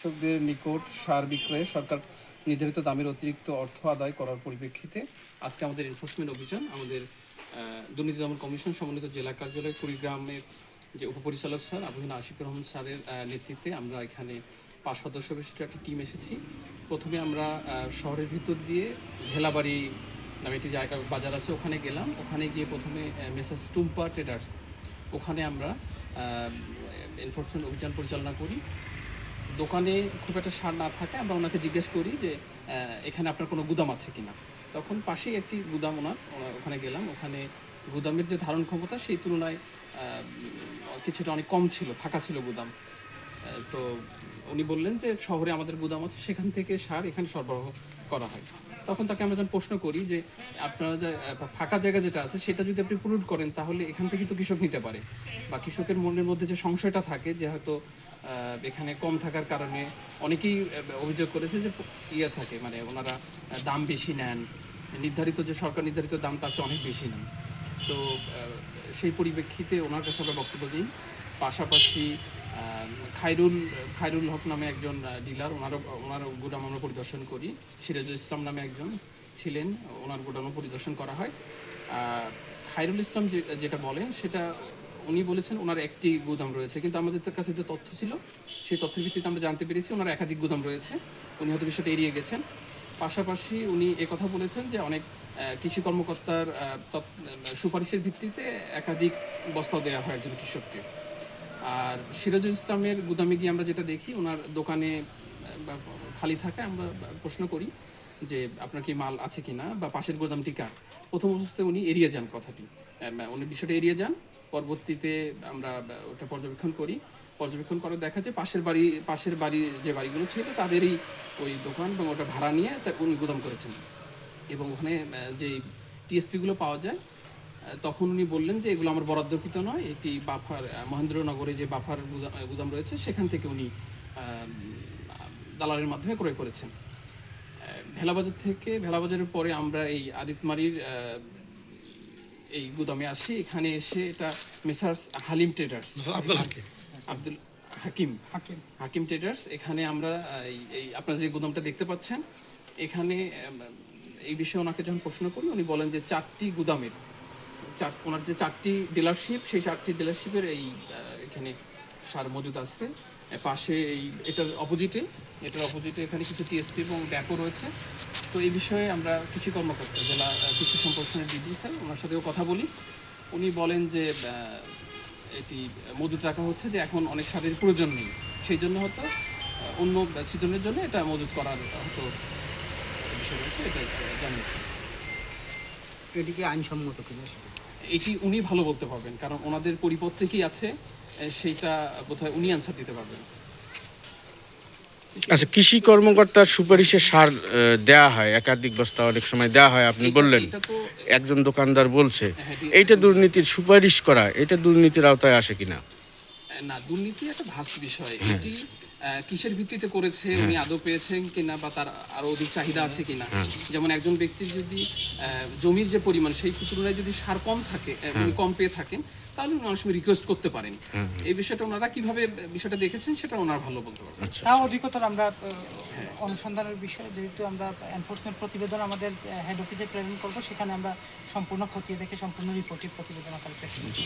কৃষকদের নিকট সার বিক্রয়ে সরকার নির্ধারিত দামের অতিরিক্ত অর্থ আদায় করার পরিপ্রেক্ষিতে আজকে আমাদের এনফোর্সমেন্ট অভিযান আমাদের দুর্নীতি দমন কমিশন সমন্বিত জেলা কার্যালয় কুড়িগ্রামের যে উপপরিচালক স্যার আবুহিন আশিকুর রহমান স্যারের নেতৃত্বে আমরা এখানে 5 সদস্য বিশিষ্ট একটা টিম এসেছি। প্রথমে আমরা শহরের ভিতর দিয়ে ভেলাবাড়ি নামে একটি জায়গা বাজার আছে, ওখানে গেলাম। ওখানে গিয়ে প্রথমে মেসার্স টুম্পা ট্রেডার্স, ওখানে আমরা এনফোর্সমেন্ট অভিযান পরিচালনা করি। দোকানে খুব একটা সার না থাকে, আমরা ওনাকে জিজ্ঞেস করি যে এখানে আপনার কোনো গুদাম আছে কিনা। তখন পাশেই একটি গুদাম ওখানে গেলাম। ওখানে গুদামের যে ধারণ ক্ষমতা সেই তুলনায় কিছুটা অনেক কম ছিল, ফাঁকা ছিল গুদাম। তো উনি বললেন যে শহরে আমাদের গুদাম আছে, সেখান থেকে সার এখানে সরবরাহ করা হয়। তখন তাকে আমরা যখন প্রশ্ন করি যে আপনারা যে ফাঁকা জায়গা যেটা আছে সেটা যদি আপনি পূরণ করেন তাহলে এখান থেকে তো কৃষক নিতে পারে, বা কৃষকের মনের মধ্যে যে সংশয়টা থাকে যে হয়তো এখানে কম থাকার কারণে অনেকেই অভিযোগ করেছে যে থাকে, মানে ওনারা দাম বেশি নেন, নির্ধারিত যে সরকার নির্ধারিত দাম তার চেয়ে অনেক বেশি নেন। তো সেই পরিপ্রেক্ষিতে ওনার কাছে আমরা বক্তব্য দিই। পাশাপাশি খায়রুল হক নামে একজন ডিলার, ওনারও গোডাউন আমরা পরিদর্শন করি। সিরাজুল ইসলাম নামে একজন ছিলেন, ওনার গোডাউনও পরিদর্শন করা হয়। খায়রুল ইসলাম যেটা বলেন সেটা উনি বলেছেন ওনার একটি গুদাম রয়েছে, কিন্তু আমাদের কাছে যে তথ্য ছিল সেই তথ্যের ভিত্তিতে আমরা জানতে পেরেছি ওনার একাধিক গুদাম রয়েছে। উনি হয়তো বিষয়টা এড়িয়ে গেছেন। পাশাপাশি উনি একথা বলেছেন যে অনেক কৃষি কর্মকর্তার সুপারিশের ভিত্তিতে একাধিক বস্তাও দেওয়া হয় একজন কৃষককে। আর সিরাজুল ইসলামের গুদামে গিয়ে আমরা যেটা দেখি ওনার দোকানে খালি থাকে, আমরা প্রশ্ন করি যে আপনার কি মাল আছে কিনা বা পাশের গোদামটি কার। প্রথম অবস্থায় উনি এড়িয়ে যান কথাটি, উনি বিষয়টা এড়িয়ে যান। পরবর্তীতে আমরা ওটা পর্যবেক্ষণ করে দেখা যায় পাশের বাড়ি যে বাড়িগুলো ছিল তাদেরই ওই দোকান, এবং ওটা ভাড়া নিয়ে উনি গুদাম করেছেন। এবং ওখানে যে টিএসপিগুলো পাওয়া যায় তখন উনি বললেন যে এগুলো আমার বরাদ্দকৃত নয়, এটি বাফার মহেন্দ্রনগরে যে বাফার গুদাম রয়েছে সেখান থেকে উনি দালালের মাধ্যমে ক্রয় করেছেন। ভেলাবাজারের পরে আমরা এই আদিতমারির এই গুদামে আসি। এখানে এসে এটা messrs Halim traders, Abdul Hakim traders. এখানে আমরা এই আপনারা যে গুদামটা দেখতে পাচ্ছেন, এখানে এই বিষয়ে ওনাকে যখন প্রশ্ন করি উনি বলেন যে 4টি গুদামের ওনার যে 4টি ডিলারশিপ, সেই 4টি ডিলারশিপের এখানে সার মজুদ আছে। পাশে এটার অপোজিটে এখানে কিছু টিএসপি এবং ব্যাপও রয়েছে। তো এই বিষয়ে আমরা কৃষি কর্মকর্তা জেলা কৃষি সম্প্রসারণের ডিডি স্যার, ওনার সাথেও কথা বলি। উনি বলেন যে এটি মজুদ রাখা হচ্ছে, যে এখন অনেক সারের প্রয়োজন নেই, সেই জন্য হয়তো অন্য সিজনের জন্য এটা মজুদ করার হয়তো বিষয় রয়েছে, এটা জানিয়েছে। এটিকে আইনসম্মত কিনা এটি উনি ভালো বলতে পারবেন, কারণ ওনাদের পরিপত্রে কি আছে সেইটা বোধহয় উনি অ্যান্সার দিতে পারবেন। আচ্ছা, কৃষি কর্মকর্তার সুপারিশে সার দেয়া হয়, একাধিক বস্তা অনেক সময় দেয়া হয়, আপনি বললেন একজন দোকানদার বলছে এইটা দুর্নীতির সুপারিশ করা, এটা দুর্নীতির আওতায় আসে কিনা? না, দুর্নীতি একটা ভাস্ট বিষয়। এটি কিসের ভিত্তিতে করেছে, উনি আদৌ পেয়েছেন কিনা বা তার আরো অধিক চাহিদা আছে কিনা। যেমন একজন ব্যক্তির যদি জমির যে পরিমাণ সেই তুলনায় যদি সার কম থাকে, উনি কম পেয়ে থাকেন, তাহলে অনেক সময় রিকোয়েস্ট করতে পারেন। এই বিষয়টা ওনারা কিভাবে বিষয়টা দেখেছেন সেটা ওনারা ভালো বলতে পারবেন। তাও অধিকতর আমরা অনুসন্ধানের বিষয়ে, যেহেতু আমরা এনফোর্সমেন্ট প্রতিবেদন আমাদের হেড অফিসে প্রেরণ করব, সেখানে আমরা সম্পূর্ণ খতিয়ে দেখে সম্পূর্ণ রিপোর্টের প্রতিবেদন আকারে পেশ করব।